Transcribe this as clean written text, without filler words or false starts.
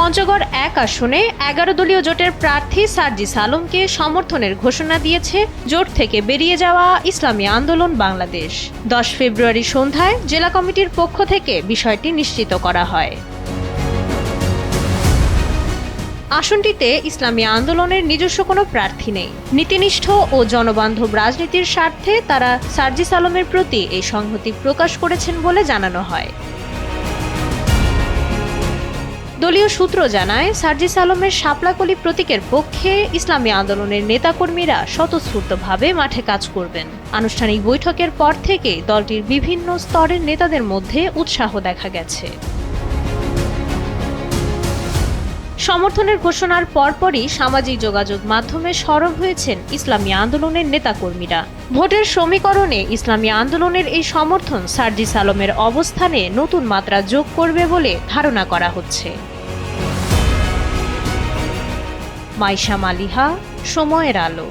পঞ্চগড় ১ আসনে ১১ দলীয় জোটের প্রার্থী সার্জিস আলমকে সমর্থনের ঘোষণা দিয়েছে জোট থেকে বেরিয়ে যাওয়া ইসলামী আন্দোলন বাংলাদেশ। ১০ ফেব্রুয়ারি সন্ধ্যায় জেলা কমিটির পক্ষ থেকে বিষয়টি নিশ্চিত করা হয়। আসনটিতে ইসলামী আন্দোলনের নিজস্ব কোনো প্রার্থী নেই। নীতিনিষ্ঠ ও জনবান্ধব রাজনীতির স্বার্থে তারা সার্জিস আলমের প্রতি এই সংহতি প্রকাশ করেছেন বলে জানানো হয়। দলীয় সূত্র জানায়, সার্জিস আলমের শাপলাকলি প্রতীকের পক্ষে ইসলামী আন্দোলনের নেতাকর্মীরা স্বতঃস্ফূর্তভাবে মাঠে কাজ করবেন। আনুষ্ঠানিক বৈঠকের পর থেকে দলটির বিভিন্ন স্তরের নেতাদের মধ্যে উৎসাহ দেখা গেছে। সমর্থনের ঘোষণার পরপরই সামাজিক যোগাযোগ মাধ্যমে সরব হয়েছেন ইসলামী আন্দোলনের নেতাকর্মীরা। ভোটের সমীকরণে ইসলামী আন্দোলনের এই সমর্থন সার্জিস আলমের অবস্থানে নতুন মাত্রা যোগ করবে বলে ধারণা করা হচ্ছে। মাইশা মালিহা, সময়ের আলো।